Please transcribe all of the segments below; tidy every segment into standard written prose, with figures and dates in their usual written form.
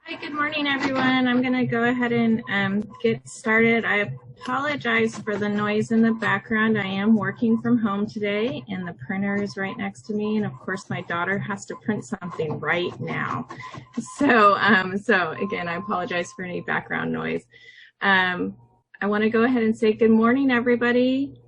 Hi, good morning, everyone. I'm going to go ahead and get started. I apologize for the noise in the background. I am working from home today, and the printer is right next to me. And of course, my daughter has to print something right now. So again, I apologize for any background noise. I want to go ahead and say good morning, everybody.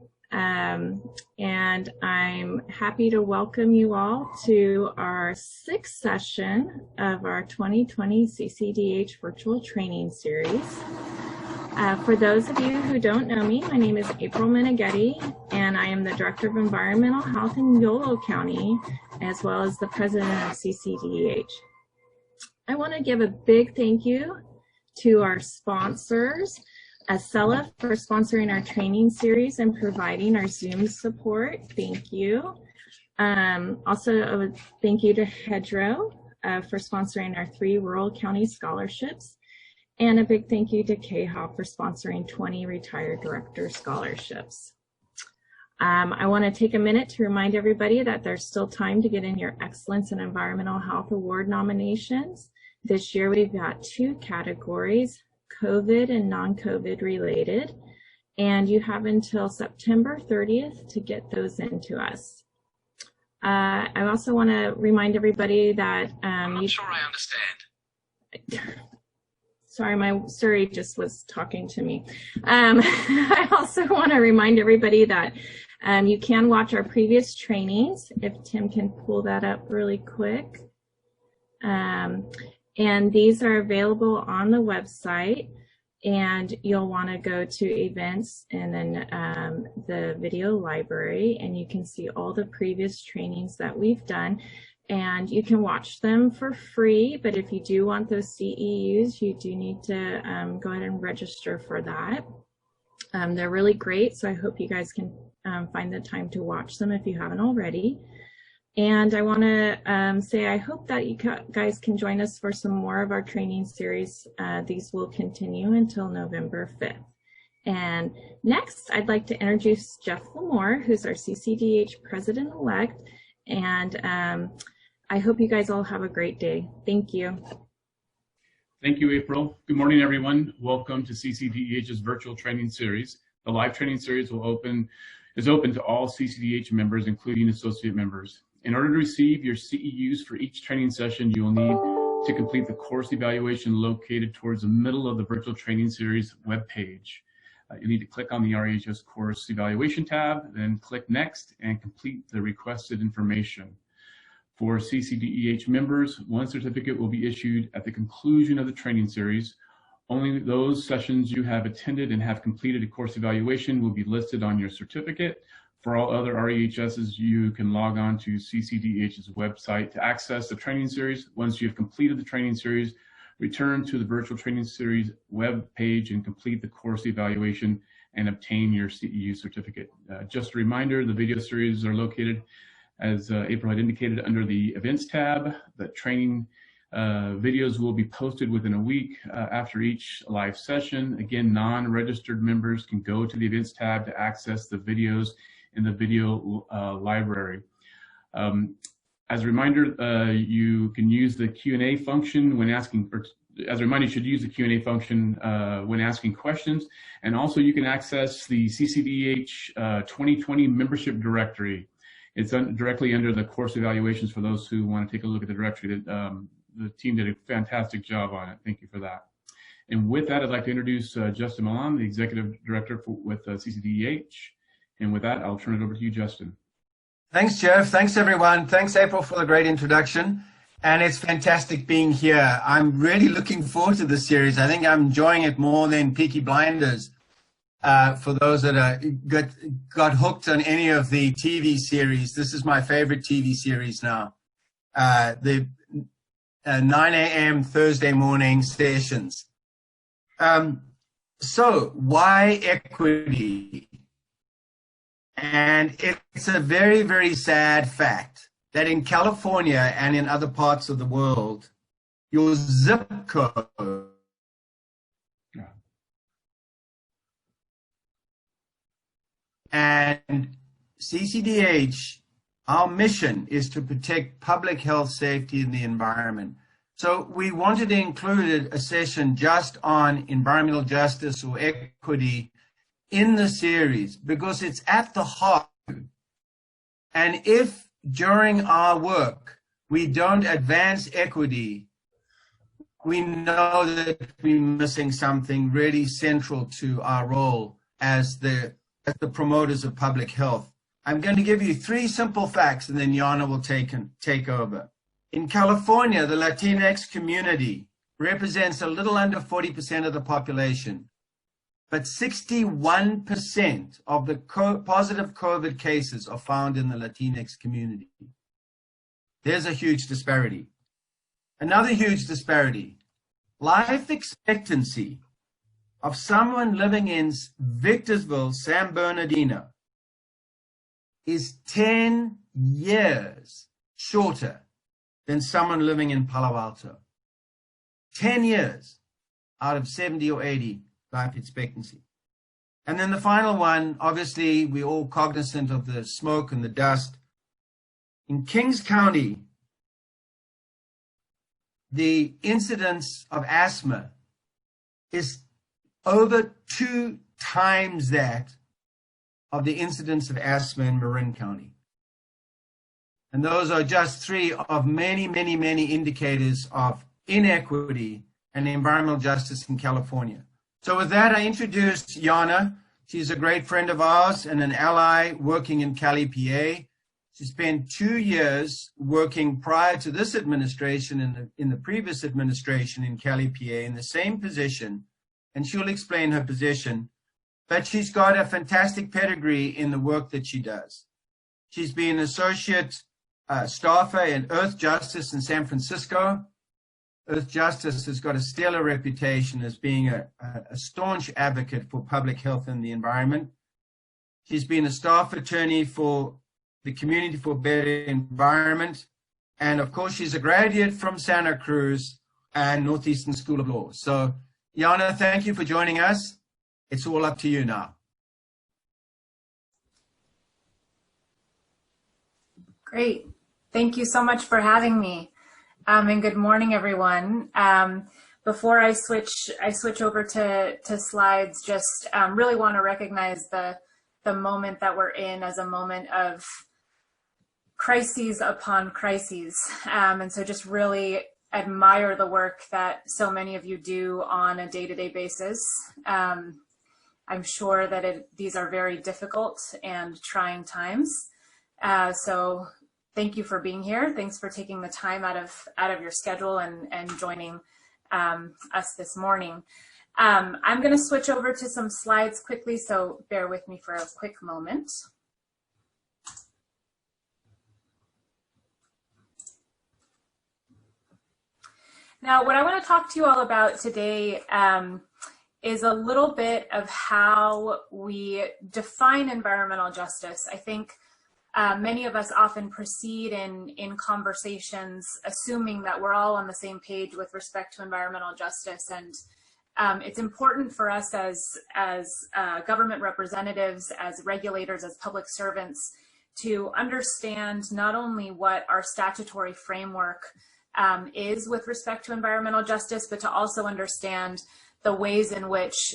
And I'm happy to welcome you all to our sixth session of our 2020 CCDEH virtual training series. For those of you who don't know me, my name is April Meneghetti, and I am the Director of Environmental Health in Yolo County, as well as the President of CCDEH. I want to give a big thank you to our sponsors, Acela, for sponsoring our training series and providing our Zoom support. Thank you. Also, a thank you to Hedgerow for sponsoring our 3 rural county scholarships. And a big thank you to KHA for sponsoring 20 retired director scholarships. I want to take a minute to remind everybody that there's still time to get in your Excellence in Environmental Health Award nominations. This year we've got 2 categories, COVID and non-COVID related, and you have until September 30th to get those into us. I also want to remind everybody that I'm not sure I understand. Sorry, my Siri just was talking to me. I also want to remind everybody that you can watch our previous trainings, if Tim can pull that up really quick. And these are available on the website, and you'll want to go to events and then the video library, and you can see all the previous trainings that we've done, and you can watch them for free. But if you do want those CEUs, you do need to go ahead and register for that. They're really great, so I hope you guys can find the time to watch them if you haven't already. And I want to say I hope that you guys can join us for some more of our training series. These will continue until November 5th. And next, I'd like to introduce Jeff Lamore, who's our CCDEH President-elect. And I hope you guys all have a great day. Thank you. Thank you, April. Good morning, everyone. Welcome to CCDEH's virtual training series. The live training series is open to all CCDEH members, including associate members. In order to receive your CEUs for each training session, you will need to complete the course evaluation located towards the middle of the virtual training series webpage. You need to click on the REHS course evaluation tab, then click next and complete the requested information. For CCDEH members, one certificate will be issued at the conclusion of the training series. Only those sessions you have attended and have completed a course evaluation will be listed on your certificate. For all other REHSs, you can log on to CCDEH's website to access the training series. Once you have completed the training series, return to the virtual training series web page and complete the course evaluation and obtain your CEU certificate. Just a reminder, the video series are located, as April had indicated, under the events tab. The training videos will be posted within a week after each live session. Again, non-registered members can go to the events tab to access the videos in the video library. As a reminder, you can use the Q&A function when asking, or as a reminder, you should use the Q&A function when asking questions. And also you can access the CCDEH 2020 membership directory. It's directly under the course evaluations for those who want to take a look at the directory. The team did a fantastic job on it. Thank you for that. And with that, I'd like to introduce Justin Milan, the Executive Director with CCDEH. And with that, I'll turn it over to you, Justin. Thanks, Jeff. Thanks, everyone. Thanks, April, for the great introduction. And it's fantastic being here. I'm really looking forward to this series. I think I'm enjoying it more than Peaky Blinders. For those that got hooked on any of the TV series, this is my favorite TV series now. The 9 a.m. Thursday morning stations. So why equity? And it's a very, very sad fact that in California and in other parts of the world, your zip code and CCDEH, our mission is to protect public health, safety, and the environment. So we wanted to include a session just on environmental justice or equity in the series because it's at the heart. And if during our work we don't advance equity, we know that we're missing something really central to our role as the promoters of public health. I'm going to give you 3 simple facts and then Yana will take over. In California, the Latinx community represents a little under 40% of the population, but 61% of the positive COVID cases are found in the Latinx community. There's a huge disparity. Another huge disparity, life expectancy of someone living in Victorsville, San Bernardino, is 10 years shorter than someone living in Palo Alto. 10 years out of 70 or 80 life expectancy. And then the final one, obviously, we're all cognizant of the smoke and the dust. In Kings County, the incidence of asthma is over 2 times that of the incidence of asthma in Marin County. And those are just 3 of many, many, many indicators of inequity and environmental justice in California. So with that, I introduced Yana. She's a great friend of ours and an ally working in CalEPA. She spent 2 years working prior to this administration in the previous administration in CalEPA in the same position, and she'll explain her position. But she's got a fantastic pedigree in the work that she does. She's been associate staffer in Earth Justice in San Francisco. Earth Justice has got a stellar reputation as being a staunch advocate for public health and the environment. She's been a staff attorney for the Community for Better Environment. And of course, she's a graduate from Santa Cruz and Northeastern School of Law. So, Yana, thank you for joining us. It's all up to you now. Great. Thank you so much for having me. And good morning, everyone. Before I switch over to slides, just really want to recognize the moment that we're in as a moment of crises upon crises. And so just really admire the work that so many of you do on a day-to-day basis. I'm sure that these are very difficult and trying times. So thank you for being here. Thanks for taking the time out of your schedule and joining us this morning. I'm going to switch over to some slides quickly, so bear with me for a quick moment. Now, what I want to talk to you all about today is a little bit of how we define environmental justice. I think many of us often proceed in conversations assuming that we're all on the same page with respect to environmental justice, and it's important for us as government representatives, as regulators, as public servants, to understand not only what our statutory framework is with respect to environmental justice, but to also understand the ways in which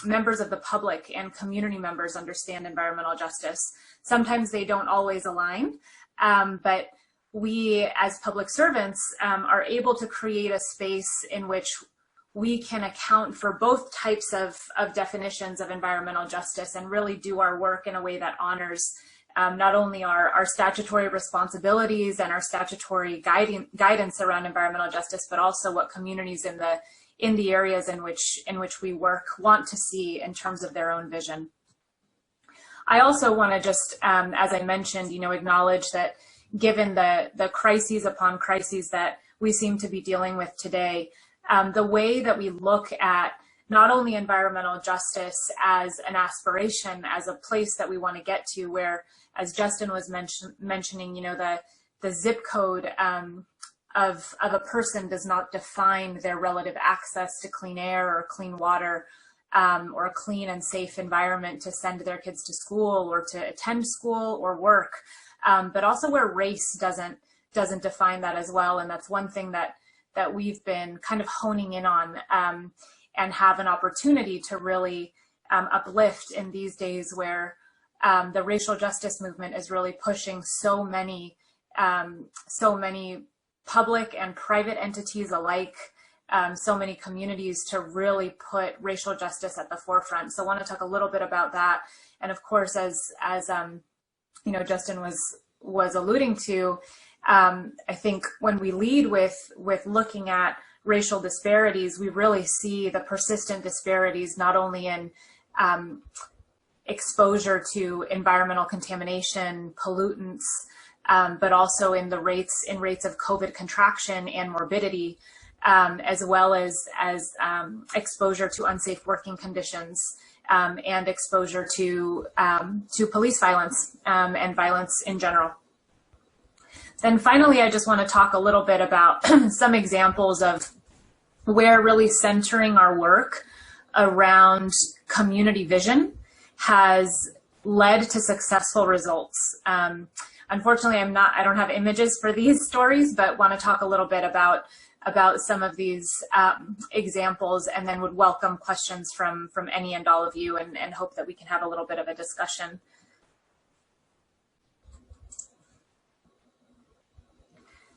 members of the public and community members understand environmental justice. Sometimes they don't always align, but we as public servants are able to create a space in which we can account for both types of definitions of environmental justice and really do our work in a way that honors not only our statutory responsibilities and our statutory guidance around environmental justice, but also what communities in the areas in which we work want to see in terms of their own vision. I also want to just, as I mentioned, acknowledge that given the crises upon crises that we seem to be dealing with today, the way that we look at not only environmental justice as an aspiration, as a place that we want to get to, where, as Justin was mentioning, the zip code of a person does not define their relative access to clean air or clean water or a clean and safe environment to send their kids to school or to attend school or work, but also where race doesn't define that as well. And that's one thing that that we've been kind of honing in on and have an opportunity to really uplift in these days where the racial justice movement is really pushing so many public and private entities alike, so many communities to really put racial justice at the forefront. So I want to talk a little bit about that. And of course, as you know, Justin was alluding to, I think when we lead with looking at racial disparities, we really see the persistent disparities not only in exposure to environmental contamination, pollutants, but also in the rates of COVID contraction and morbidity, as well as exposure to unsafe working conditions and exposure to police violence and violence in general. Then finally, I just want to talk a little bit about some examples of where really centering our work around community vision has led to successful results. Unfortunately, I don't have images for these stories, but want to talk a little bit about some of these examples, and then would welcome questions from any and all of you, and hope that we can have a little bit of a discussion.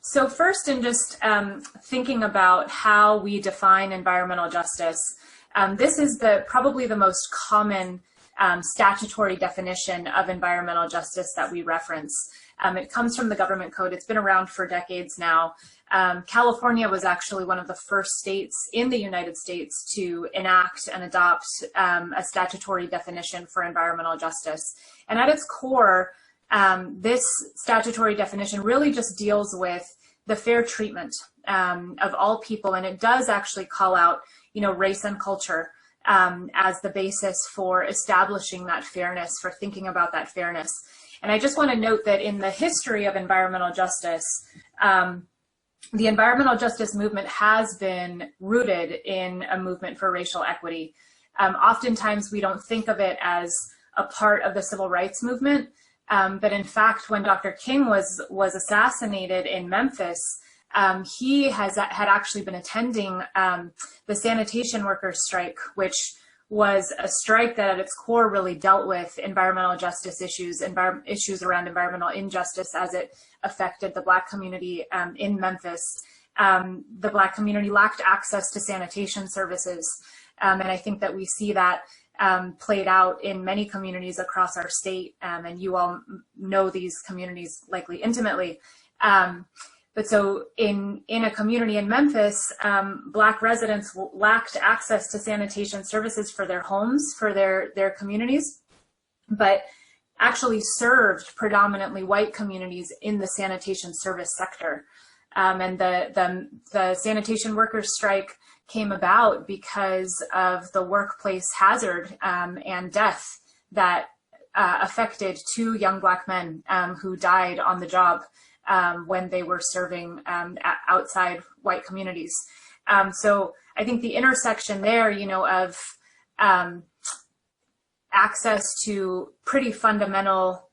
So first, in just thinking about how we define environmental justice, this is probably the most common statutory definition of environmental justice that we reference. It comes from the government code. It's been around for decades now. California was actually one of the first states in the United States to enact and adopt a statutory definition for environmental justice. And at its core, this statutory definition really just deals with the fair treatment of all people, and it does actually call out, you know, race and culture as the basis for establishing that fairness, for thinking about that fairness. And I just want to note that in the history of environmental justice, the environmental justice movement has been rooted in a movement for racial equity. Oftentimes we don't think of it as a part of the civil rights movement, but in fact, when Dr. King was assassinated in Memphis, he had actually been attending the sanitation workers strike, which was a strike that at its core really dealt with environmental justice issues, issues around environmental injustice as it affected the Black community in Memphis. The Black community lacked access to sanitation services, and I think that we see that played out in many communities across our state, and you all know these communities likely intimately. But so in a community in Memphis, Black residents lacked access to sanitation services for their homes, for their communities, but actually served predominantly white communities in the sanitation service sector. And the sanitation workers strike came about because of the workplace hazard and death that affected 2 young Black men who died on the job when they were serving outside white communities. So I think the intersection there, you know, of access to pretty fundamental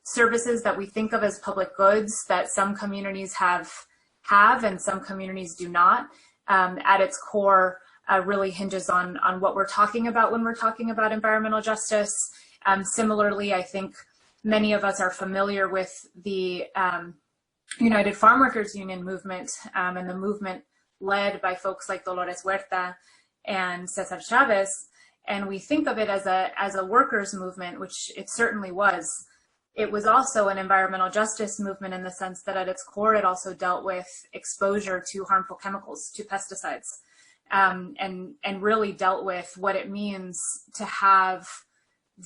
services that we think of as public goods that some communities have and some communities do not, at its core really hinges on what we're talking about when we're talking about environmental justice. Similarly, I think many of us are familiar with the United Farm Workers Union movement and the movement led by folks like Dolores Huerta and Cesar Chavez. And we think of it as a workers' movement, which it certainly was. It was also an environmental justice movement in the sense that at its core, it also dealt with exposure to harmful chemicals, to pesticides, and really dealt with what it means to have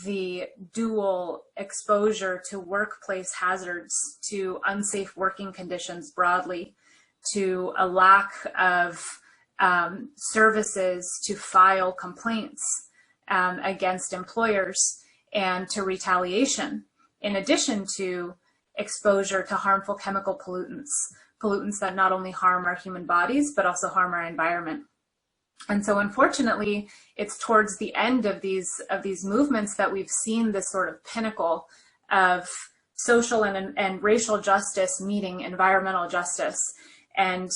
the dual exposure to workplace hazards, to unsafe working conditions broadly, to a lack of services to file complaints against employers, and to retaliation, in addition to exposure to harmful chemical pollutants that not only harm our human bodies, but also harm our environment. And so unfortunately, it's towards the end of these movements that we've seen this sort of pinnacle of social and racial justice meeting environmental justice. And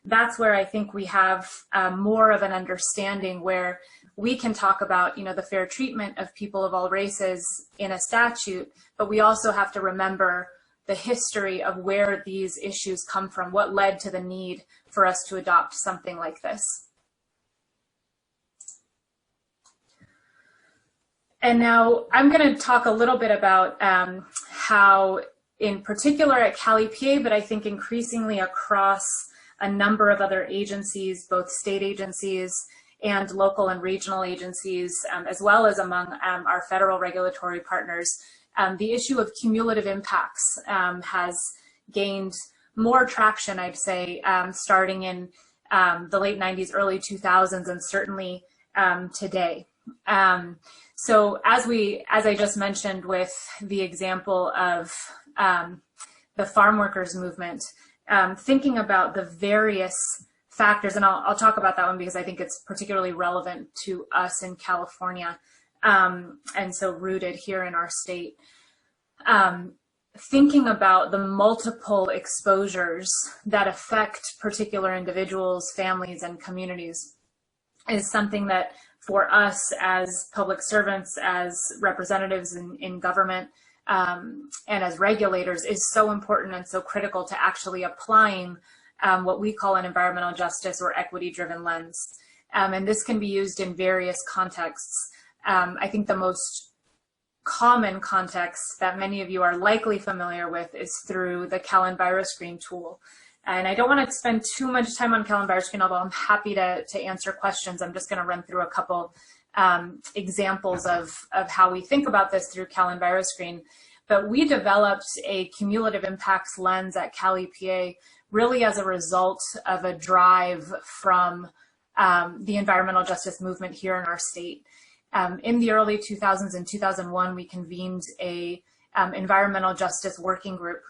that's where I think we have more of an understanding where we can talk about, the fair treatment of people of all races in a statute, but we also have to remember the history of where these issues come from, what led to the need for us to adopt something like this. And now I'm going to talk a little bit about how, in particular at CalEPA, but I think increasingly across a number of other agencies, both state agencies and local and regional agencies, as well as among our federal regulatory partners, the issue of cumulative impacts has gained more traction, I'd say, starting in the late 90s, early 2000s, and certainly today. So as I just mentioned with the example of the farm workers movement, thinking about the various factors, and I'll talk about that one because I think it's particularly relevant to us in California, and so rooted here in our state. Thinking about the multiple exposures that affect particular individuals, families, and communities is something that for us as public servants, as representatives in government, and as regulators is so important and so critical to actually applying what we call an environmental justice or equity-driven lens. And this can be used in various contexts. I think the most common context that many of you are likely familiar with is through the CalEnviroscreen tool. And I don't want to spend too much time on CalEnviroscreen, although I'm happy to answer questions. I'm just going to run through a couple examples of how we think about this through CalEnviroscreen. But we developed a cumulative impacts lens at CalEPA really as a result of a drive from the environmental justice movement here in our state. In the early 2000s and 2001, we convened a environmental justice working group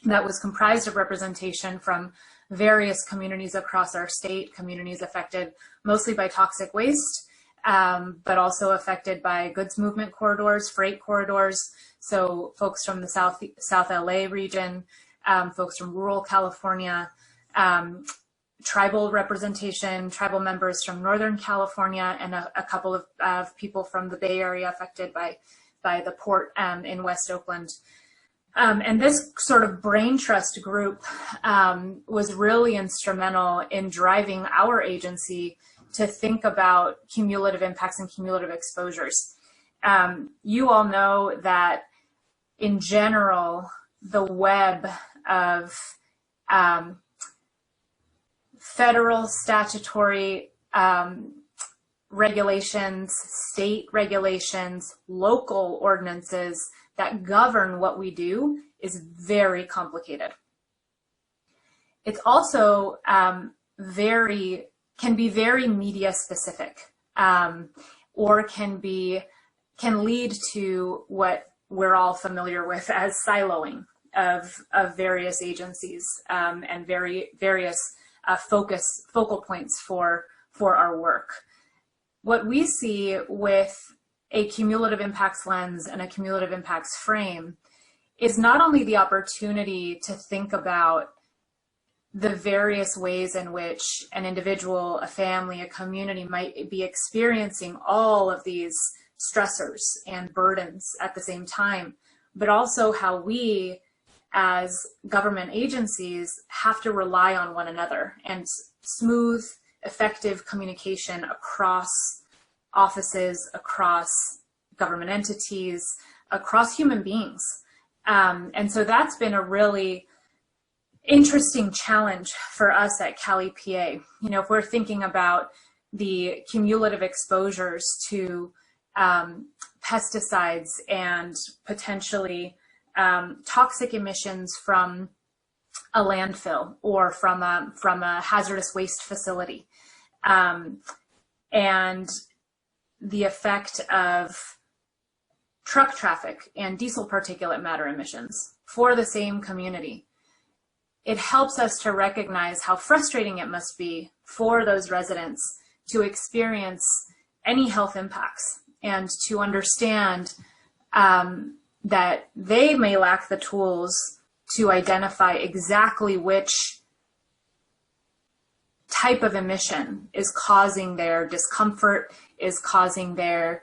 that was comprised of representation from various communities across our state, communities affected mostly by toxic waste, but also affected by goods movement corridors, freight corridors. So folks from the South LA region, folks from rural California, tribal representation, tribal members from Northern California, and a couple of people from the Bay Area affected by the port in West Oakland. And this sort of brain trust group was really instrumental in driving our agency to think about cumulative impacts and cumulative exposures. You all know that in general, the web of federal statutory regulations, state regulations, local ordinances that govern what we do is very complicated. It's also can be very media specific, or can lead to what we're all familiar with as siloing of various agencies and various focal points for our work. What we see with a cumulative impacts lens and a cumulative impacts frame is not only the opportunity to think about the various ways in which an individual, a family, a community might be experiencing all of these stressors and burdens at the same time, but also how we as government agencies have to rely on one another and smooth, effective communication across offices, across government entities, across human beings. And so that's been a really interesting challenge for us at CalEPA. If we're thinking about the cumulative exposures to pesticides and potentially toxic emissions from a landfill or from a hazardous waste facility, and the effect of truck traffic and diesel particulate matter emissions for the same community. It helps us to recognize how frustrating it must be for those residents to experience any health impacts and to understand that they may lack the tools to identify exactly which type of emission is causing their discomfort, is causing their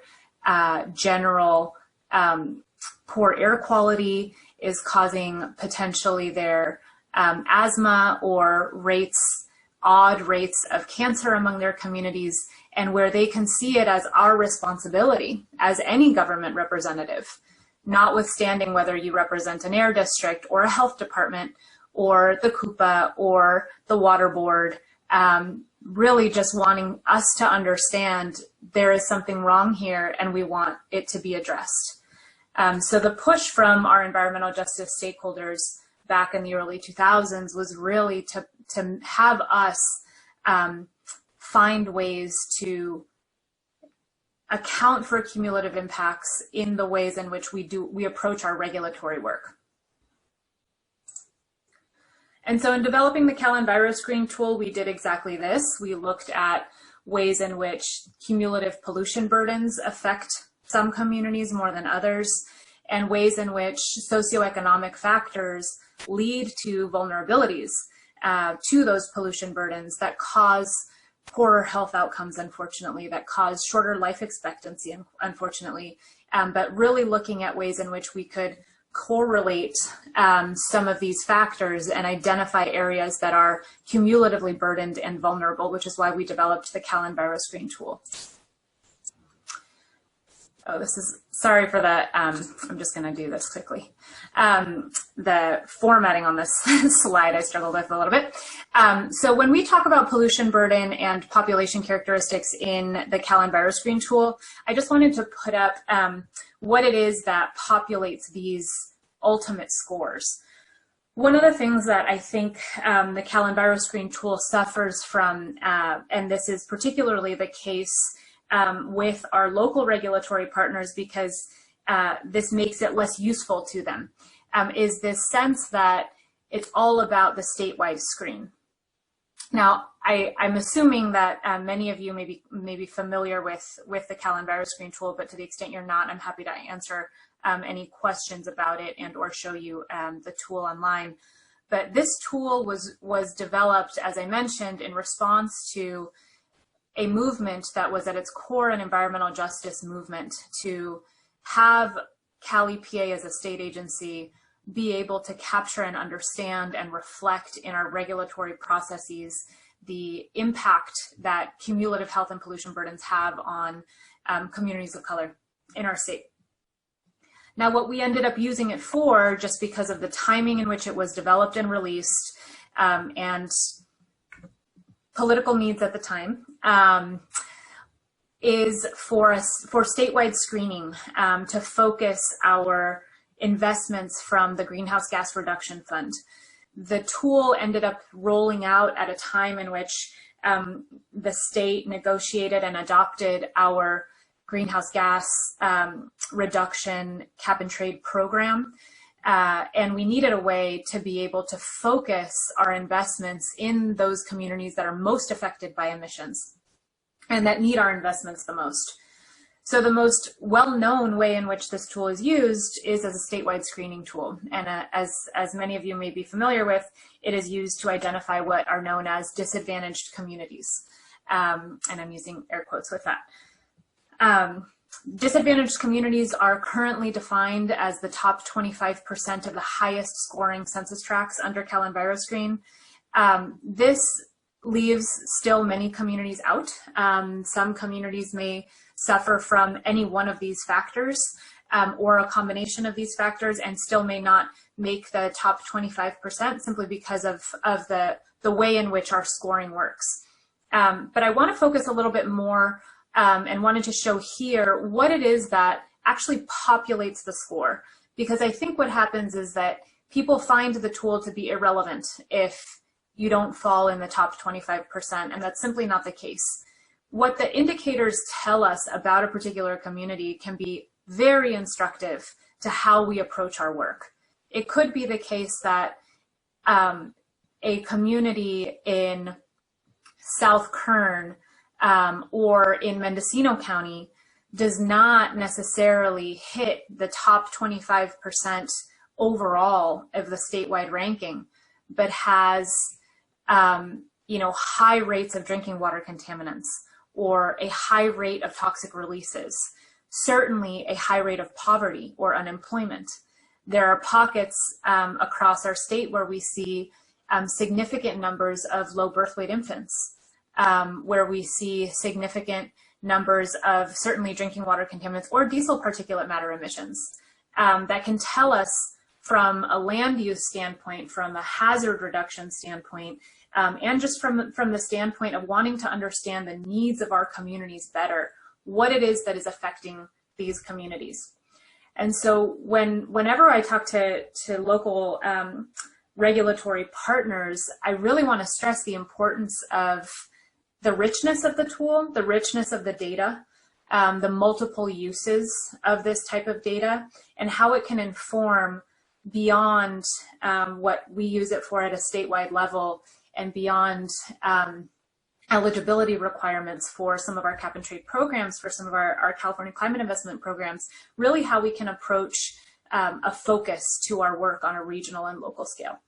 general poor air quality, is causing potentially their asthma or odd rates of cancer among their communities, and where they can see it as our responsibility as any government representative, notwithstanding whether you represent an air district or a health department or the CUPA or the water board, really just wanting us to understand there is something wrong here and we want it to be addressed. So the push from our environmental justice stakeholders back in the early 2000s was really to have us find ways to account for cumulative impacts in the ways in which we approach our regulatory work. And so in developing the CalEnviroscreen tool, we did exactly this. We looked at ways in which cumulative pollution burdens affect some communities more than others, and ways in which socioeconomic factors lead to vulnerabilities to those pollution burdens that cause poorer health outcomes, unfortunately, that cause shorter life expectancy, unfortunately, but really looking at ways in which we could correlate some of these factors and identify areas that are cumulatively burdened and vulnerable, which is why we developed the CalEnviroscreen tool. Oh, sorry for that. I'm just going to do this quickly. The formatting on this slide I struggled with a little bit. So when we talk about pollution burden and population characteristics in the CalEnviroscreen tool, I just wanted to put up what it is that populates these ultimate scores. One of the things that I think the CalEnviroscreen tool suffers from, and this is particularly the case with our local regulatory partners because this makes it less useful to them, is this sense that it's all about the statewide screen. Now, I'm assuming that many of you may be familiar with the CalEnviroscreen tool, but to the extent you're not, I'm happy to answer any questions about it and or show you the tool online. But this tool was developed, as I mentioned, in response to a movement that was at its core an environmental justice movement to have CalEPA as a state agency be able to capture and understand and reflect in our regulatory processes the impact that cumulative health and pollution burdens have on communities of color in our state. Now, what we ended up using it for, just because of the timing in which it was developed and released and political needs at the time, is for statewide screening to focus our investments from the Greenhouse Gas Reduction Fund. The tool ended up rolling out at a time in which the state negotiated and adopted our greenhouse gas reduction cap and trade program. And we needed a way to be able to focus our investments in those communities that are most affected by emissions and that need our investments the most. So the most well-known way in which this tool is used is as a statewide screening tool. And as many of you may be familiar with, it is used to identify what are known as disadvantaged communities. And I'm using air quotes with that. Disadvantaged communities are currently defined as the top 25% of the highest scoring census tracts under CalEnviroscreen. This leaves still many communities out. Some communities may suffer from any one of these factors or a combination of these factors and still may not make the top 25% simply because of the way in which our scoring works. But I want to focus a little bit more and wanted to show here what it is that actually populates the score. Because I think what happens is that people find the tool to be irrelevant if you don't fall in the top 25%, and that's simply not the case. What the indicators tell us about a particular community can be very instructive to how we approach our work. It could be the case that a community in South Kern or in Mendocino County does not necessarily hit the top 25% overall of the statewide ranking, but has high rates of drinking water contaminants or a high rate of toxic releases, certainly a high rate of poverty or unemployment. There are pockets across our state where we see significant numbers of low birth weight infants, where we see significant numbers of certainly drinking water contaminants or diesel particulate matter emissions that can tell us from a land use standpoint, from a hazard reduction standpoint, and just from the standpoint of wanting to understand the needs of our communities better, what it is that is affecting these communities. And so whenever I talk to local regulatory partners, I really want to stress the importance of the richness of the tool, the richness of the data, the multiple uses of this type of data, and how it can inform beyond what we use it for at a statewide level and beyond eligibility requirements for some of our cap and trade programs, for some of our California climate investment programs, really how we can approach a focus to our work on a regional and local scale.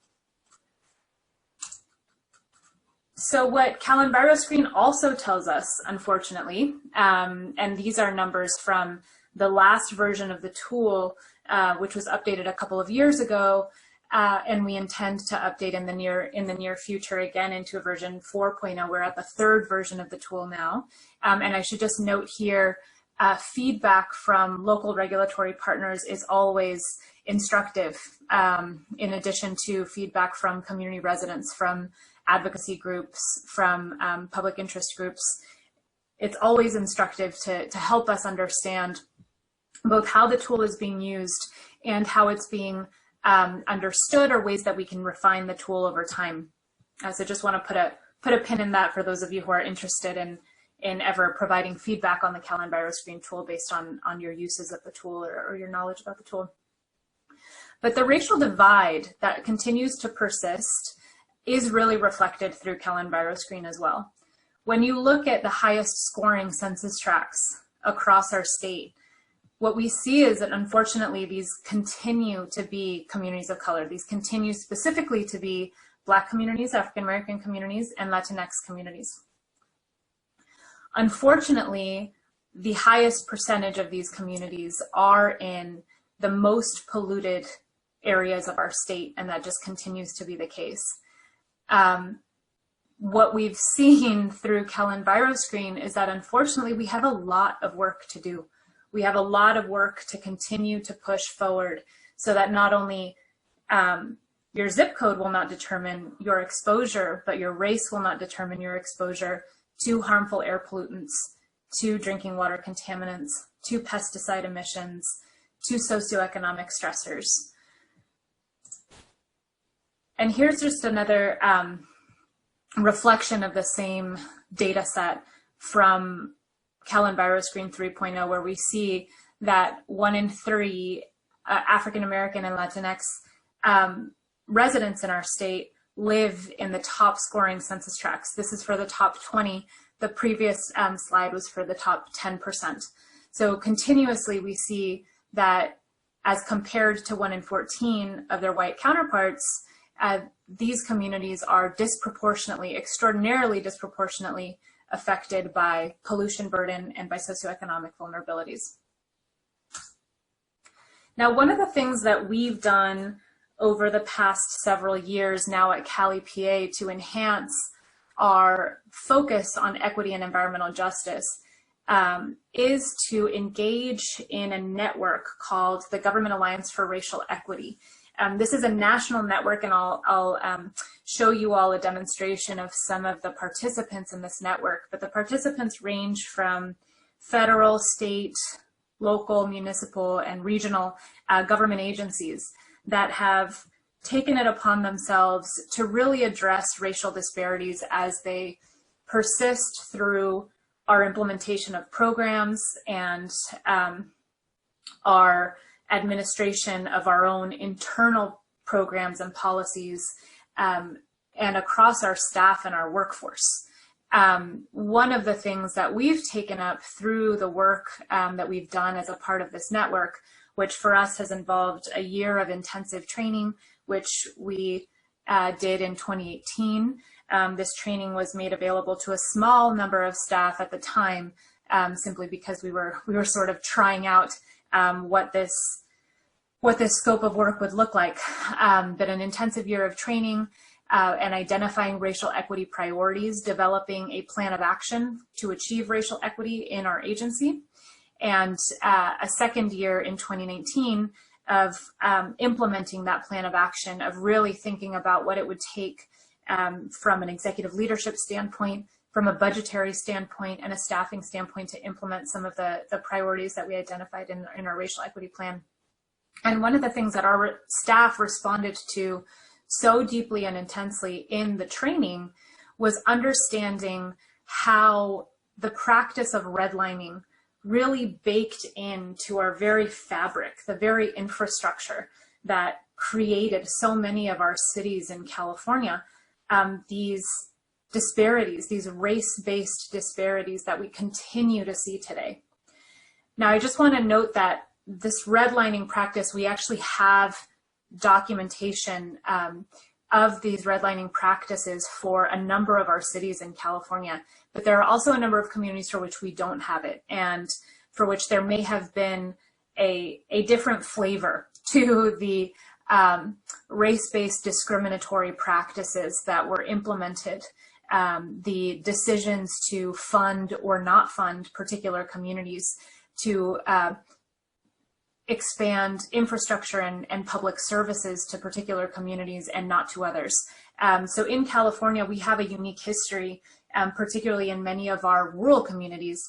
So what CalEnviroscreen also tells us, unfortunately, and these are numbers from the last version of the tool, which was updated a couple of years ago, and we intend to update in the near future again into a version 4.0. We're at the third version of the tool now, and I should just note here, feedback from local regulatory partners is always instructive, in addition to feedback from community residents, from advocacy groups, from public interest groups. It's always instructive to help us understand both how the tool is being used and how it's being understood, or ways that we can refine the tool over time. So just want to put a pin in that for those of you who are interested in ever providing feedback on the CalEnviroscreen tool based on your uses of the tool or your knowledge about the tool. But the racial divide that continues to persist is really reflected through CalEnviroscreen as well. When you look at the highest scoring census tracts across our state, what we see is that unfortunately these continue to be communities of color. These continue specifically to be Black communities, African American communities, and Latinx communities. Unfortunately, the highest percentage of these communities are in the most polluted areas of our state, and that just continues to be the case. What we've seen through CalEnviroscreen is that unfortunately we have a lot of work to do. We have a lot of work to continue to push forward so that not only your zip code will not determine your exposure, but your race will not determine your exposure to harmful air pollutants, to drinking water contaminants, to pesticide emissions, to socioeconomic stressors. And here's just another reflection of the same data set from CalEnviroscreen 3.0, where we see that 1 in 3 African American and Latinx residents in our state live in the top scoring census tracts. This is for the top 20. The previous slide was for the top 10%. So continuously we see that as compared to 1 in 14 of their white counterparts, these communities are disproportionately, extraordinarily disproportionately affected by pollution burden and by socioeconomic vulnerabilities. Now, one of the things that we've done over the past several years now at CalEPA to enhance our focus on equity and environmental justice is to engage in a network called the Government Alliance for Racial Equity. This is a national network, and I'll show you all a demonstration of some of the participants in this network. But the participants range from federal, state, local, municipal, and regional government agencies that have taken it upon themselves to really address racial disparities as they persist through our implementation of programs and our administration of our own internal programs and policies, and across our staff and our workforce. One of the things that we've taken up through the work that we've done as a part of this network, which for us has involved a year of intensive training, which we did in 2018. This training was made available to a small number of staff at the time, simply because we were sort of trying out what this scope of work would look like. But an intensive year of training and identifying racial equity priorities, developing a plan of action to achieve racial equity in our agency, and a second year in 2019 of implementing that plan of action, of really thinking about what it would take from an executive leadership standpoint, from a budgetary standpoint, and a staffing standpoint to implement some of the priorities that we identified in our racial equity plan. And one of the things that our staff responded to so deeply and intensely in the training was understanding how the practice of redlining really baked into our very fabric, the very infrastructure that created so many of our cities in California, these disparities, these race-based disparities that we continue to see today. Now, I just want to note that this redlining practice, we actually have documentation of these redlining practices for a number of our cities in California, but there are also a number of communities for which we don't have it, and for which there may have been a different flavor to the race-based discriminatory practices that were implemented, the decisions to fund or not fund particular communities, to expand infrastructure and public services to particular communities and not to others. So in California, we have a unique history, particularly in many of our rural communities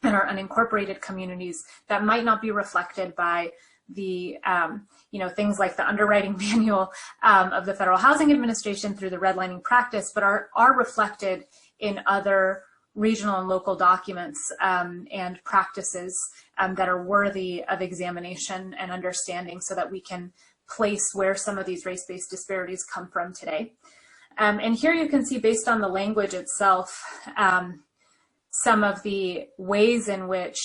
and our unincorporated communities, that might not be reflected by the things like the underwriting manual of the Federal Housing Administration through the redlining practice, but are reflected in other regional and local documents and practices that are worthy of examination and understanding, so that we can place where some of these race-based disparities come from today. And here you can see, based on the language itself, some of the ways in which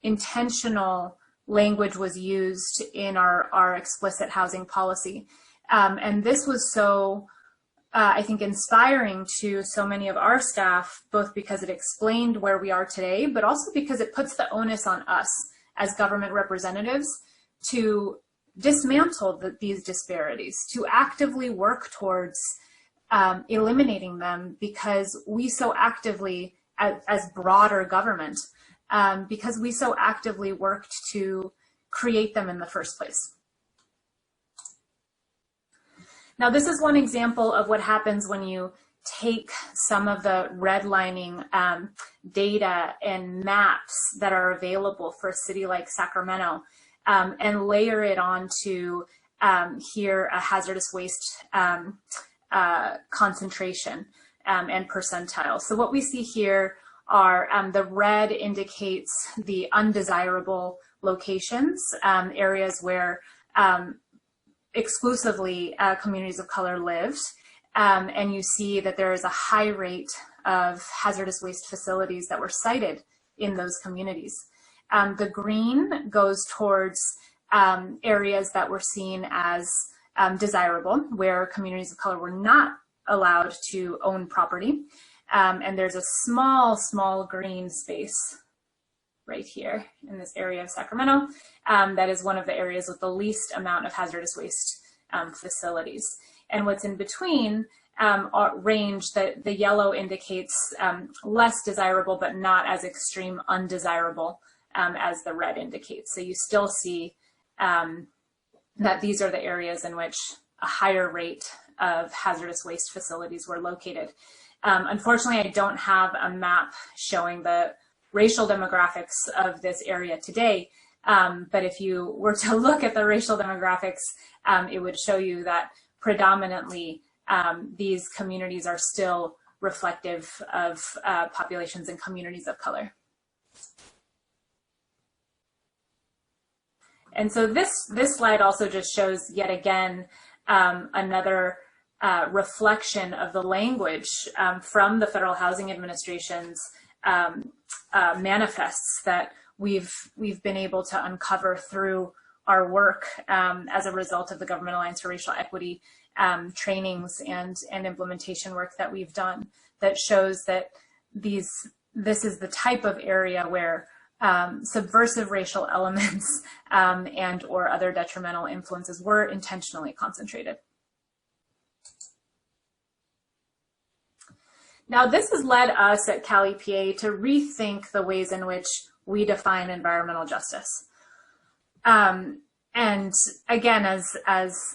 intentional language was used in our explicit housing policy. And this was so, I think, inspiring to so many of our staff, both because it explained where we are today, but also because it puts the onus on us as government representatives to dismantle these disparities, to actively work towards eliminating them, because we so actively, as broader government, because we so actively worked to create them in the first place. Now, this is one example of what happens when you take some of the redlining data and maps that are available for a city like Sacramento and layer it onto here a hazardous waste concentration and percentile. So what we see here are the red indicates the undesirable locations, areas where exclusively communities of color lived, and you see that there is a high rate of hazardous waste facilities that were cited in those communities. The green goes towards areas that were seen as desirable, where communities of color were not allowed to own property. And there's a small green space right here in this area of Sacramento. That is one of the areas with the least amount of hazardous waste facilities. And what's in between range, the yellow indicates less desirable, but not as extreme undesirable as the red indicates. So you still see that these are the areas in which a higher rate of hazardous waste facilities were located. Unfortunately, I don't have a map showing the racial demographics of this area today, but if you were to look at the racial demographics, it would show you that predominantly these communities are still reflective of populations and communities of color. And so this slide also just shows, yet again, another reflection of the language from the Federal Housing Administration's manifests that we've been able to uncover through our work as a result of the Government Alliance for Racial Equity trainings and implementation work that we've done that shows that this is the type of area where subversive racial elements and or other detrimental influences were intentionally concentrated. Now, this has led us at CalEPA to rethink the ways in which we define environmental justice. And again, as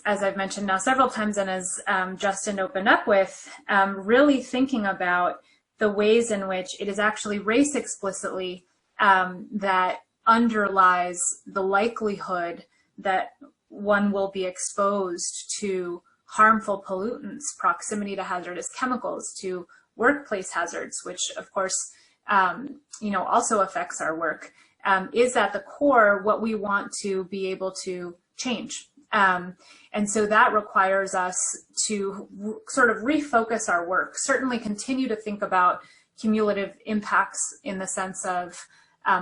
I've mentioned now several times, and as Justin opened up with, really thinking about the ways in which it is actually race explicitly that underlies the likelihood that one will be exposed to harmful pollutants, proximity to hazardous chemicals, to workplace hazards, which of course, also affects our work, is at the core what we want to be able to change. And so that requires us to sort of refocus our work, certainly continue to think about cumulative impacts in the sense of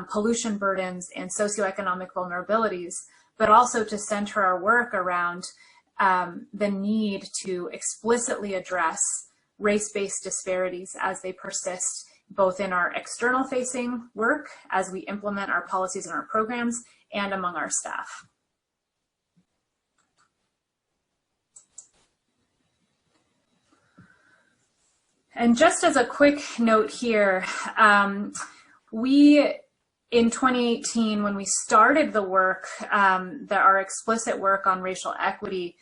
pollution burdens and socioeconomic vulnerabilities, but also to center our work around the need to explicitly address race-based disparities as they persist, both in our external facing work as we implement our policies and our programs and among our staff. And just as a quick note here, we, in 2018, when we started the work, our explicit work on racial equity,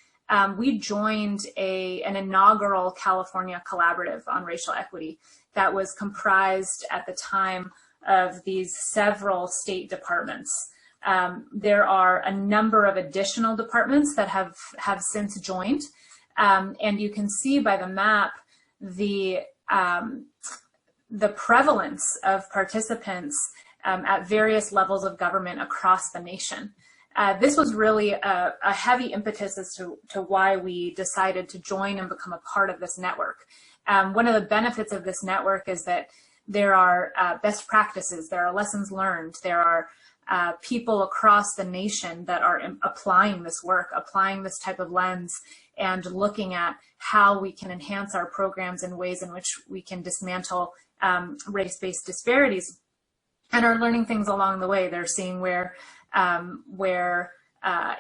we joined an inaugural California collaborative on racial equity that was comprised at the time of these several state departments. There are a number of additional departments that have since joined, and you can see by the map the prevalence of participants at various levels of government across the nation. This was really a heavy impetus as to why we decided to join and become a part of this network. One of the benefits of this network is that there are best practices, there are lessons learned, there are people across the nation that are applying this work, applying this type of lens, and looking at how we can enhance our programs in ways in which we can dismantle race-based disparities, and are learning things along the way. They're seeing where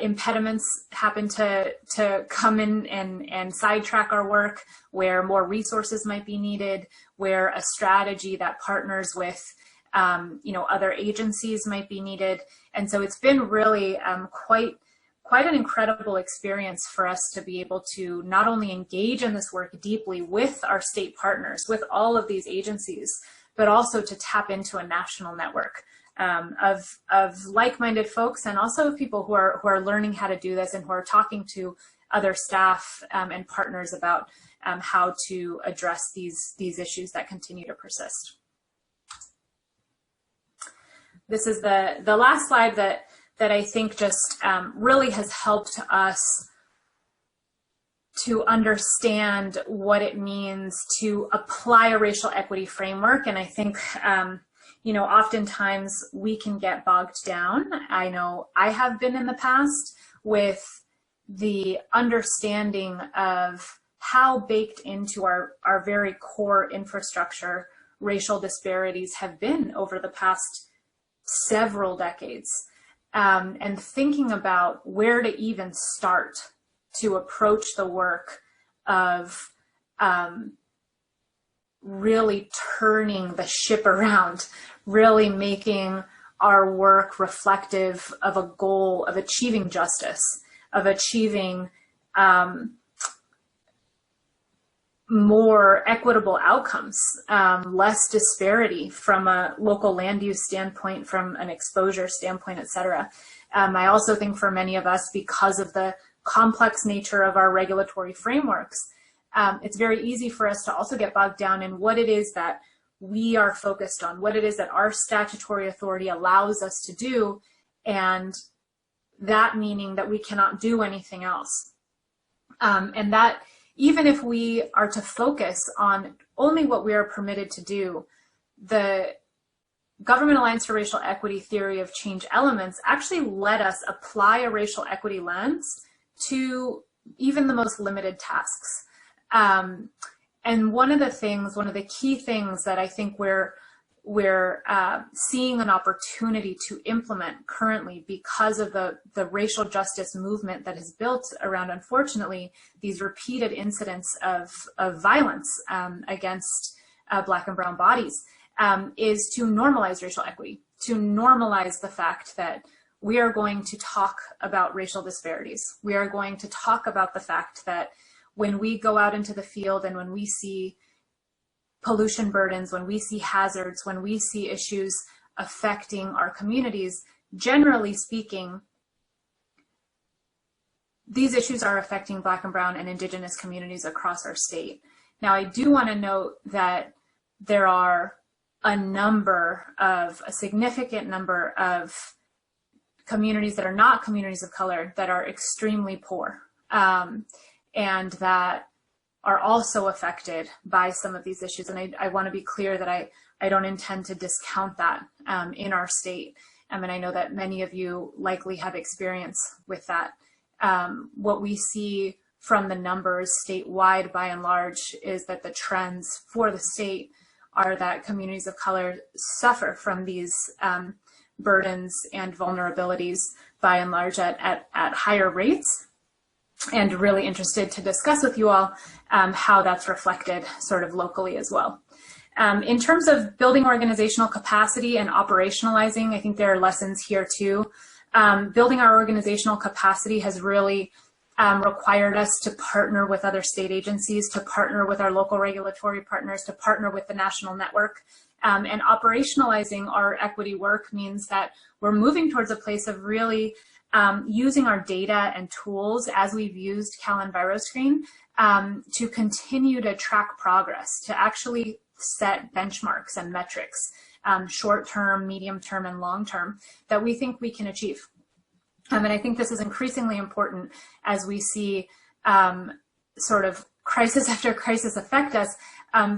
impediments happen to come in and sidetrack our work, where more resources might be needed, where a strategy that partners with other agencies might be needed. And so it's been really quite an incredible experience for us to be able to not only engage in this work deeply with our state partners, with all of these agencies, but also to tap into a national network of like-minded folks, and also of people who are learning how to do this and who are talking to other staff and partners about how to address these issues that continue to persist. This is the last slide that I think just really has helped us to understand what it means to apply a racial equity framework. And I think, oftentimes we can get bogged down. I know I have been in the past with the understanding of how baked into our very core infrastructure racial disparities have been over the past several decades, and thinking about where to even start to approach the work of really turning the ship around, really making our work reflective of a goal of achieving justice, of achieving more equitable outcomes, less disparity from a local land use standpoint, from an exposure standpoint, et cetera. I also think for many of us, because of the complex nature of our regulatory frameworks, it's very easy for us to also get bogged down in what it is that we are focused on, what it is that our statutory authority allows us to do, and that meaning that we cannot do anything else. And that even if we are to focus on only what we are permitted to do, the Government Alliance for Racial Equity theory of change elements actually let us apply a racial equity lens to even the most limited tasks. And one of the key things that I think we're seeing an opportunity to implement currently because of the racial justice movement that has built around, unfortunately, these repeated incidents of violence against Black and brown bodies, is to normalize racial equity, to normalize the fact that we are going to talk about racial disparities. We are going to talk about the fact that when we go out into the field and when we see pollution burdens, when we see hazards, when we see issues affecting our communities, generally speaking, these issues are affecting Black and brown and Indigenous communities across our state. Now, I do want to note that there are a significant number of communities that are not communities of color that are extremely poor, and that are also affected by some of these issues. And I want to be clear that I don't intend to discount that in our state. And I know that many of you likely have experience with that. What we see from the numbers statewide by and large is that the trends for the state are that communities of color suffer from these burdens and vulnerabilities by and large at higher rates. And really interested to discuss with you all how that's reflected sort of locally as well. In terms of building organizational capacity and operationalizing, I think there are lessons here too. Building our organizational capacity has really required us to partner with other state agencies, to partner with our local regulatory partners, to partner with the national network. And operationalizing our equity work means that we're moving towards a place of really using our data and tools as we've used CalEnviroscreen to continue to track progress, to actually set benchmarks and metrics, short-term, medium-term, and long-term, that we think we can achieve. And I think this is increasingly important as we see sort of crisis after crisis affect us,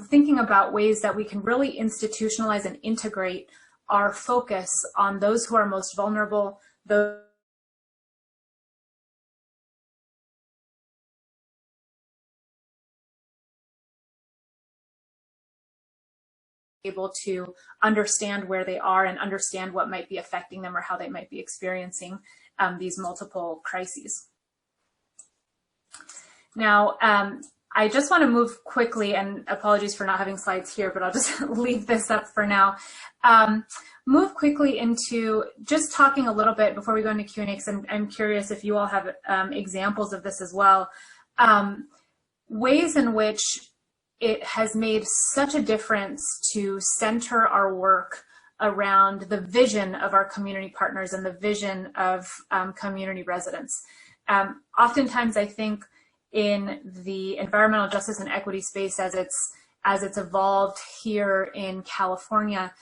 thinking about ways that we can really institutionalize and integrate our focus on those who are most vulnerable, those able to understand where they are and understand what might be affecting them or how they might be experiencing these multiple crises. Now, I just want to move quickly, and apologies for not having slides here, but I'll just leave this up for now. Move quickly into just talking a little bit before we go into Q&A, because I'm curious if you all have examples of this as well. Ways in which it has made such a difference to center our work around the vision of our community partners and the vision of community residents. Oftentimes, I think in the environmental justice and equity space as it's evolved here in California,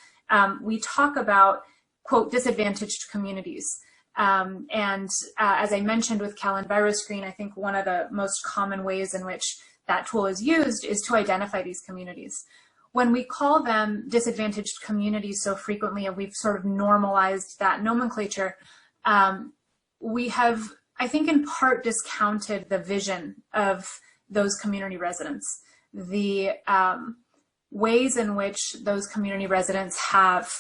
we talk about, quote, disadvantaged communities. As I mentioned with CalEnviroscreen, I think one of the most common ways in which that tool is used is to identify these communities. When we call them disadvantaged communities so frequently, and we've sort of normalized that nomenclature, we have, I think, in part discounted the vision of those community residents, the ways in which those community residents have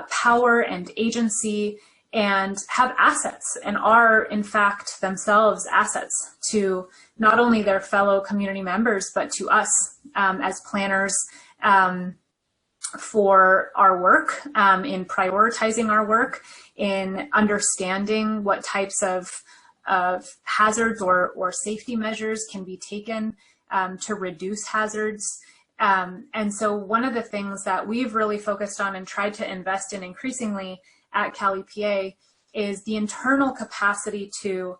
power and agency and have assets and are, in fact, themselves assets to not only their fellow community members, but to us as planners for our work, in prioritizing our work, in understanding what types of hazards or safety measures can be taken to reduce hazards. And so one of the things that we've really focused on and tried to invest in increasingly at CalEPA is the internal capacity to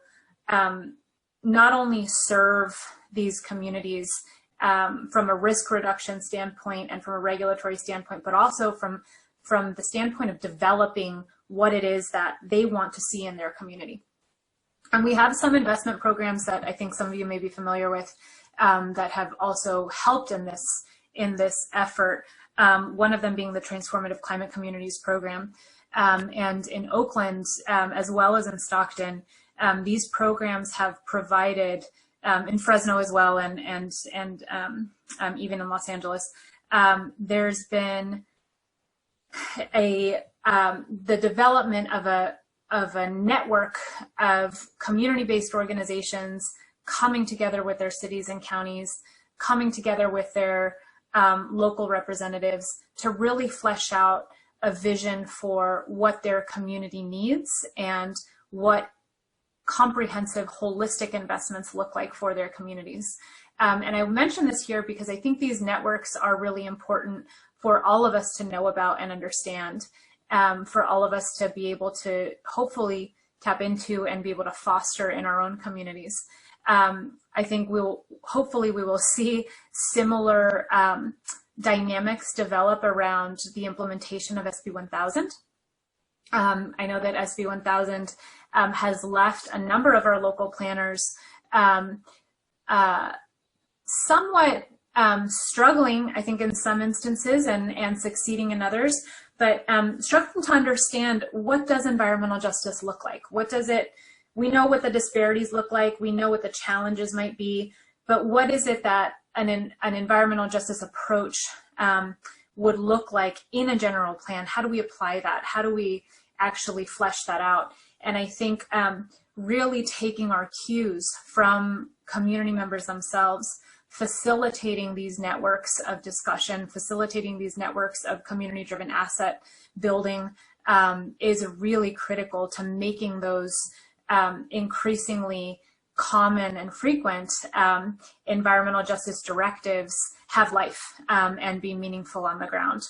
not only serve these communities from a risk reduction standpoint and from a regulatory standpoint, but also from the standpoint of developing what it is that they want to see in their community. And we have some investment programs that I think some of you may be familiar with that have also helped in this effort. one of them being the Transformative Climate Communities Program. And in Oakland, as well as in Stockton, these programs have provided, in Fresno as well, and even in Los Angeles, there's been the development of a network of community-based organizations coming together with their cities and counties, coming together with their local representatives to really flesh out a vision for what their community needs and what comprehensive, holistic investments look like for their communities. And I mention this here because I think these networks are really important for all of us to know about and understand, for all of us to be able to hopefully tap into and be able to foster in our own communities. I think hopefully we will see similar dynamics develop around the implementation of SB 1000. I know that SB 1000 has left a number of our local planners somewhat struggling, I think, in some instances and succeeding in others, but struggling to understand, what does environmental justice look like? What does it, we know what the disparities look like, we know what the challenges might be, but what is it that an environmental justice approach would look like in a general plan? How do we apply that? How do we actually flesh that out? And I think really taking our cues from community members themselves, facilitating these networks of discussion, facilitating these networks of community-driven asset building is really critical to making those increasingly common and frequent environmental justice directives have life and be meaningful on the ground.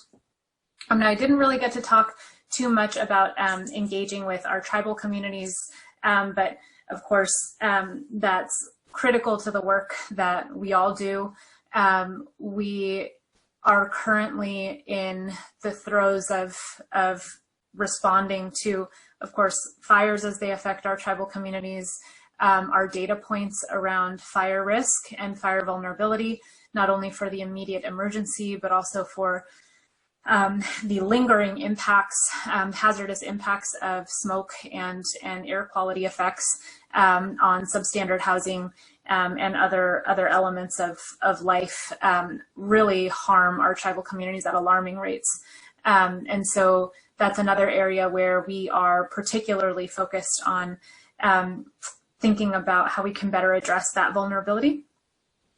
Now, I didn't really get to talk too much about engaging with our tribal communities, but of course that's critical to the work that we all do. We are currently in the throes of responding to, of course, fires as they affect our tribal communities, our data points around fire risk and fire vulnerability, not only for the immediate emergency, but also for the lingering impacts, hazardous impacts of smoke and air quality effects on substandard housing and other elements of life really harm our tribal communities at alarming rates. And so that's another area where we are particularly focused on thinking about how we can better address that vulnerability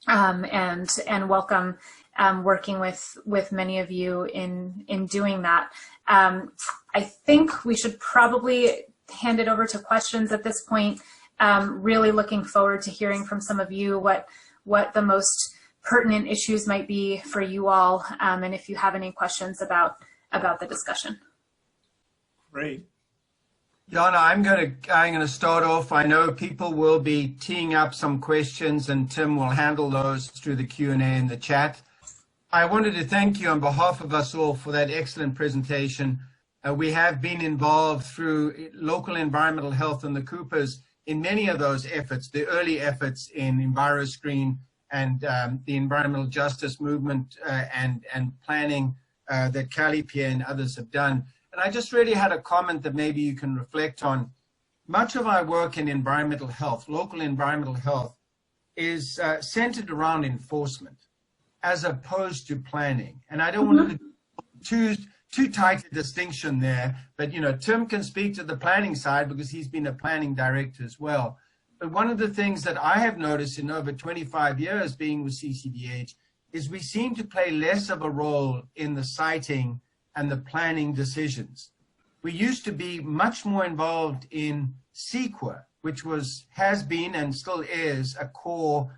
and welcome working with many of you in doing that. I think we should probably hand it over to questions at this point. Really looking forward to hearing from some of you what the most pertinent issues might be for you all, and if you have any questions about the discussion. Great. Yana, I'm going to start off. I know people will be teeing up some questions, and Tim will handle those through the Q&A in the chat. I wanted to thank you on behalf of us all for that excellent presentation. We have been involved through local environmental health and the CUPAs in many of those efforts, the early efforts in EnviroScreen and the environmental justice movement and planning that CalEPA and others have done. And I just really had a comment that maybe you can reflect on. Much of our work in environmental health, local environmental health, is centered around enforcement as opposed to planning. And I don't want to do too tight a distinction there, but Tim can speak to the planning side because he's been a planning director as well. But one of the things that I have noticed in over 25 years being with CCDEH is we seem to play less of a role in the siting and the planning decisions. We used to be much more involved in CEQA, which has been and still is a core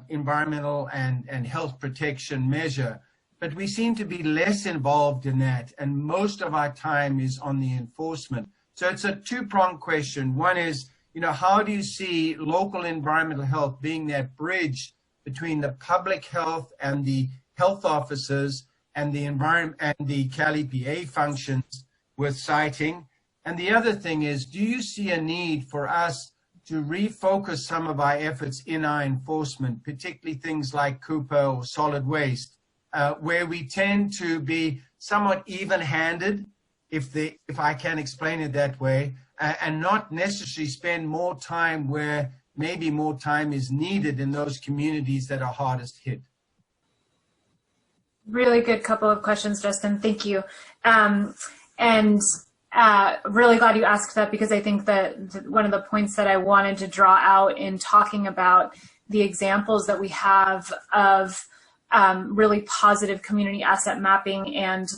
environmental and health protection measure. But we seem to be less involved in that, and most of our time is on the enforcement. So it's a two-pronged question. One is, how do you see local environmental health being that bridge between the public health and the health officers and the environment and the CalEPA functions with siting? And the other thing is, do you see a need for us to refocus some of our efforts in our enforcement, particularly things like CUPA or solid waste, where we tend to be somewhat even-handed, if I can explain it that way, and not necessarily spend more time where maybe more time is needed in those communities that are hardest hit. Really good couple of questions, Justin. Thank you. Really glad you asked that, because I think that one of the points that I wanted to draw out in talking about the examples that we have of really positive community asset mapping and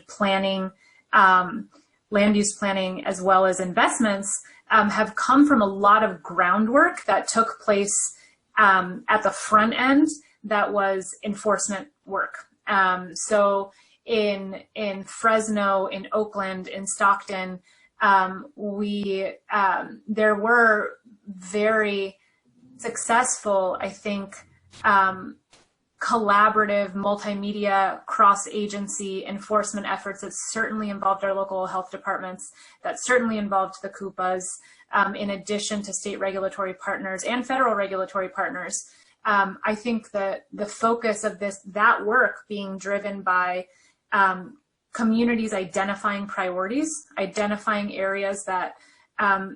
planning, land use planning, as well as investments, have come from a lot of groundwork that took place at the front end that was enforcement work. So in Fresno, in Oakland, in Stockton, there were very successful, I think, collaborative multimedia cross-agency enforcement efforts that certainly involved our local health departments, that certainly involved the CUPAs, in addition to state regulatory partners and federal regulatory partners. I think that the focus of that work being driven by communities identifying priorities, identifying areas that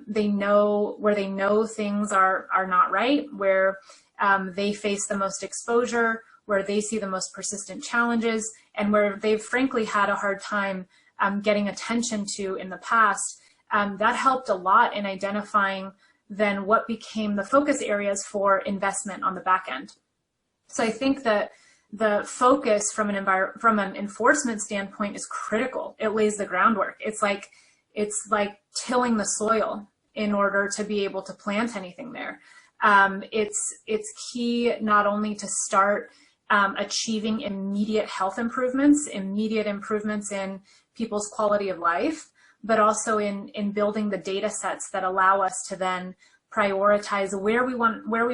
they know things are not right, where they face the most exposure, where they see the most persistent challenges, and where they've frankly had a hard time getting attention to in the past. That helped a lot in identifying then what became the focus areas for investment on the back end. So I think that the focus from an enforcement standpoint is critical. It lays the groundwork. It's like tilling the soil in order to be able to plant anything there. It's key not only to start achieving immediate health improvements, immediate improvements in people's quality of life, but also in building the data sets that allow us to then prioritize where we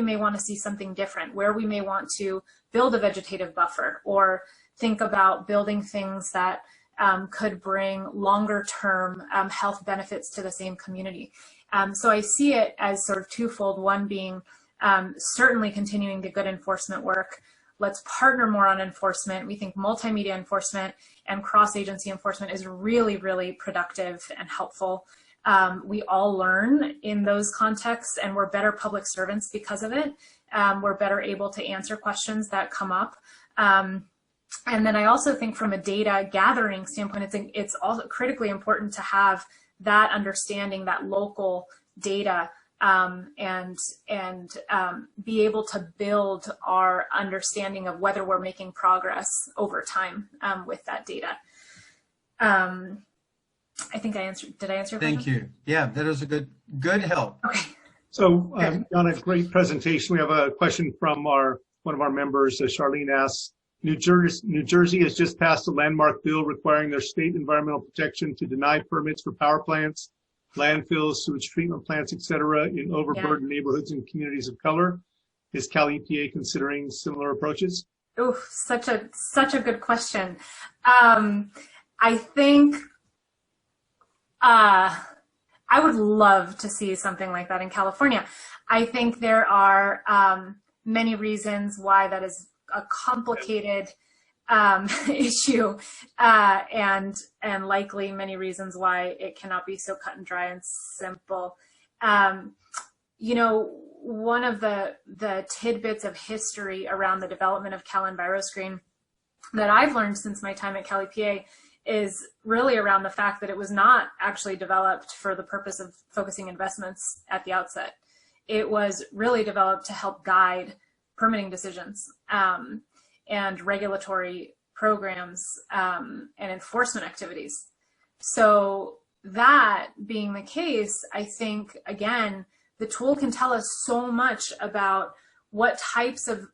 may want to see something different, where we may want to build a vegetative buffer, or think about building things that could bring longer term health benefits to the same community. So I see it as sort of twofold, one being certainly continuing the good enforcement work. Let's partner more on enforcement. We think multimedia enforcement and cross-agency enforcement is really, really productive and helpful. We all learn in those contexts, and we're better public servants because of it. We're better able to answer questions that come up. And then I also think from a data gathering standpoint, it's also critically important to have that understanding, that local data, and be able to build our understanding of whether we're making progress over time with that data. I think I answered. Did I answer your question? Thank you. Yeah, that was a good help. Okay. So, Yana, great presentation. We have a question from one of our members. Charlene asks, New Jersey has just passed a landmark bill requiring their state environmental protection to deny permits for power plants, landfills, sewage treatment plants, etc., in overburdened neighborhoods and communities of color. Is CalEPA considering similar approaches? Oh, such a good question. I think I would love to see something like that in California. I think there are many reasons why that is a complicated issue, and likely many reasons why it cannot be so cut and dry and simple. You know, one of the tidbits of history around the development of CalEnviroscreen that I've learned since my time at CalEPA is really around the fact that it was not actually developed for the purpose of focusing investments at the outset. It was really developed to help guide permitting decisions and regulatory programs and enforcement activities. So that being the case, I think, again, the tool can tell us so much about what types of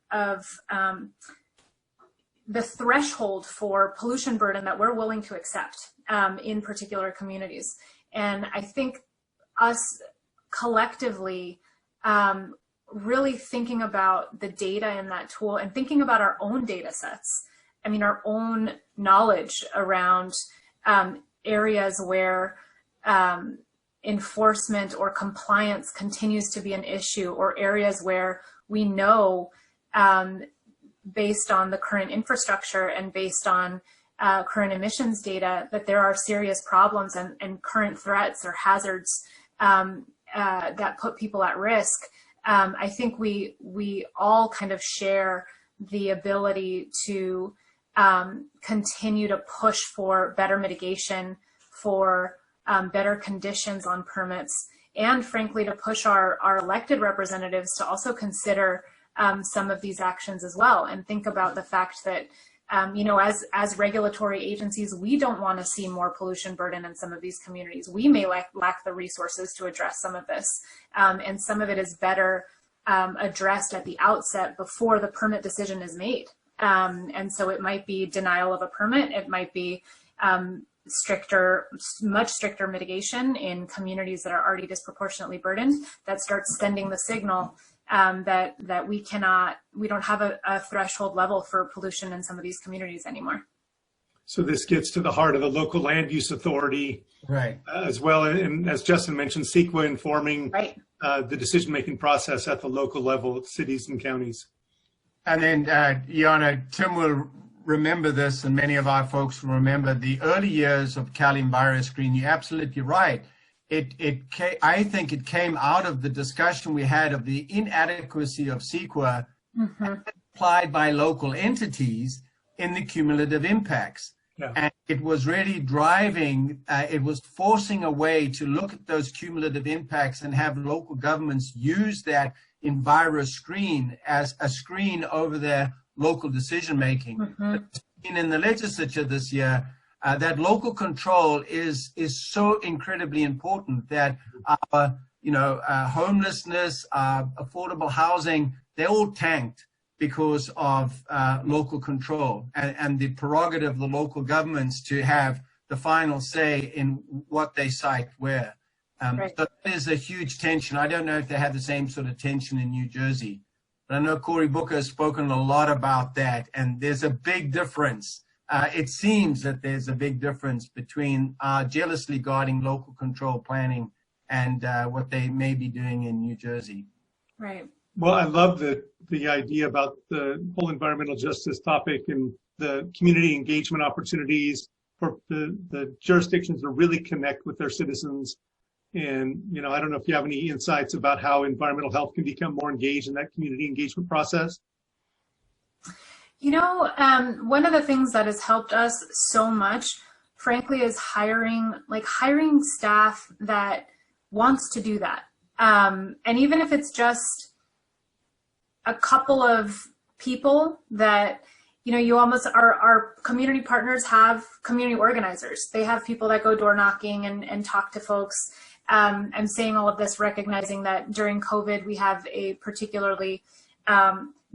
the threshold for pollution burden that we're willing to accept in particular communities. And I think us collectively really thinking about the data in that tool and thinking about our own data sets, I mean, our own knowledge around areas where enforcement or compliance continues to be an issue, or areas where we know based on the current infrastructure and based on current emissions data, that there are serious problems and current threats or hazards that put people at risk. I think we all kind of share the ability to continue to push for better mitigation, for better conditions on permits, and frankly to push our elected representatives to also consider some of these actions as well, and think about the fact that as regulatory agencies, we don't want to see more pollution burden in some of these communities. We may lack the resources to address some of this, and some of it is better addressed at the outset before the permit decision is made. And so it might be denial of a permit, it might be much stricter mitigation in communities that are already disproportionately burdened, that starts sending the signal that we don't have a threshold level for pollution in some of these communities anymore. So this gets to the heart of the local land use authority, Right. As well, and as Justin mentioned, CEQA informing Right. The decision-making process at the local level of cities and counties. And then, Yana, Tim will remember this, and many of our folks will remember the early years of CalEnviroScreen. You're absolutely right. I think it came out of the discussion we had of the inadequacy of CEQA applied by local entities in the cumulative impacts. Yeah. And it was really driving, it was forcing a way to look at those cumulative impacts and have local governments use that EnviroScreen as a screen over their local decision making. In the legislature this year, that local control is so incredibly important that our homelessness, affordable housing, they're all tanked because of local control and the prerogative of the local governments to have the final say in what they cite where. Right. So there's a huge tension. I don't know if they have the same sort of tension in New Jersey, but I know Cory Booker has spoken a lot about that, and there's a big difference. It seems that there's a big difference between jealously guarding local control planning and what they may be doing in New Jersey. Right. Well, I love the idea about the whole environmental justice topic and the community engagement opportunities for the jurisdictions to really connect with their citizens. And, I don't know if you have any insights about how environmental health can become more engaged in that community engagement process. One of the things that has helped us so much, frankly, is hiring staff that wants to do that. And even if it's just a couple of people that, you almost, our community partners have community organizers. They have people that go door knocking and talk to folks. I'm saying all of this recognizing that during COVID, we have a particularly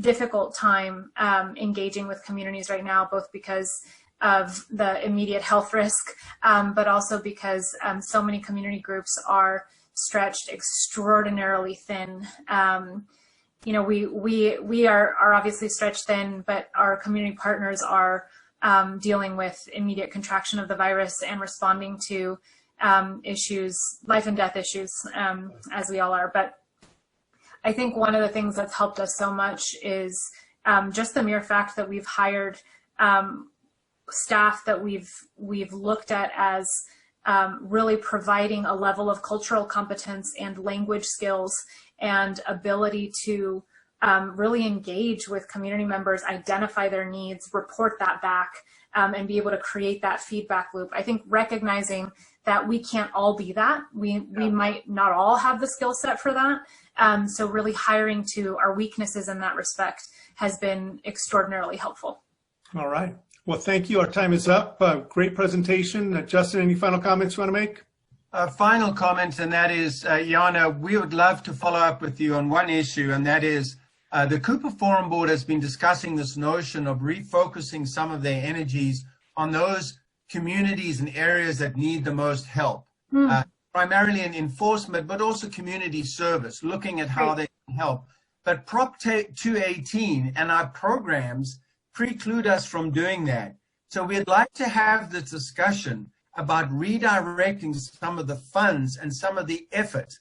difficult time engaging with communities right now, both because of the immediate health risk, but also because so many community groups are stretched extraordinarily thin. We are obviously stretched thin, but our community partners are dealing with immediate contraction of the virus and responding to issues, life and death issues, as we all are. But I think one of the things that's helped us so much is just the mere fact that we've hired staff that we've looked at as really providing a level of cultural competence and language skills and ability to really engage with community members, identify their needs, report that back, and be able to create that feedback loop. I think recognizing that we can't all be that. We might not all have the skill set for that. So really hiring to our weaknesses in that respect has been extraordinarily helpful. All right. Well, thank you. Our time is up. Great presentation. Justin, any final comments you want to make? Final comment, and that is, Yana, we would love to follow up with you on one issue, and that is the CUPA Forum Board has been discussing this notion of refocusing some of their energies on those communities and areas that need the most help, primarily in enforcement, but also community service, looking at how they can help. But Prop 218 and our programs preclude us from doing that. So we'd like to have this discussion about redirecting some of the funds and some of the effort,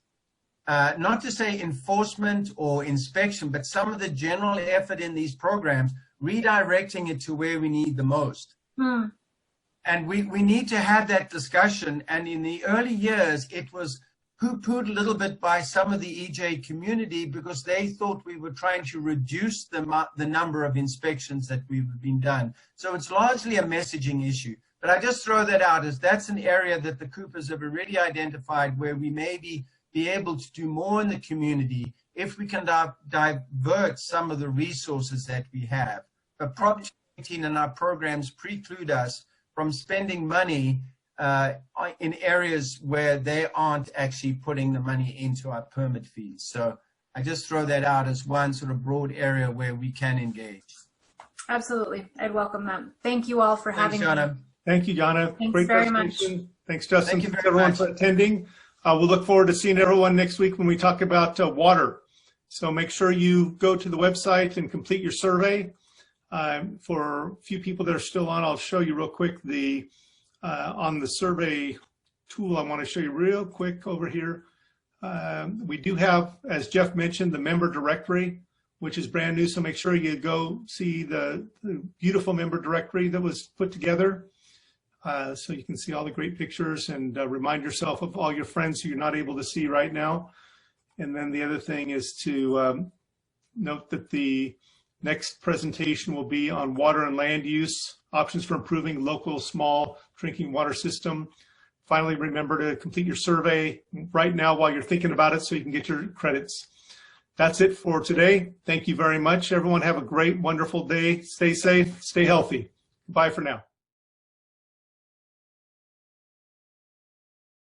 not to say enforcement or inspection, but some of the general effort in these programs redirecting it to where we need the most. Hmm. And we need to have that discussion. And in the early years, it was poo-pooed a little bit by some of the EJ community because they thought we were trying to reduce the number of inspections that we've been done. So it's largely a messaging issue. But I just throw that out as that's an area that the CUPAs have already identified where we maybe be able to do more in the community if we can divert some of the resources that we have. But Prop 218 and our programs preclude us from spending money in areas where they aren't actually putting the money into our permit fees. So I just throw that out as one sort of broad area where we can engage. Absolutely. I'd welcome that. Thank you all for having Yana. me. Thank you, Yana. Thanks Great very presentation. much. Thanks, Justin. Thank you Thanks, very everyone, much. for attending. We'll look forward to seeing everyone next week when we talk about water. So make sure you go to the website and complete your survey. For a few people that are still on, I'll show you real quick on the survey tool. I want to show you real quick over here. We do have, as Jeff mentioned, the member directory, which is brand new. So make sure you go see the beautiful member directory that was put together. So you can see all the great pictures and remind yourself of all your friends who you're not able to see right now. And then the other thing is to note that the next presentation will be on water and land use, options for improving local small drinking water system. Finally, remember to complete your survey right now while you're thinking about it so you can get your credits. That's it for today. Thank you very much. Everyone have a great, wonderful day. Stay safe, stay healthy. Bye for now.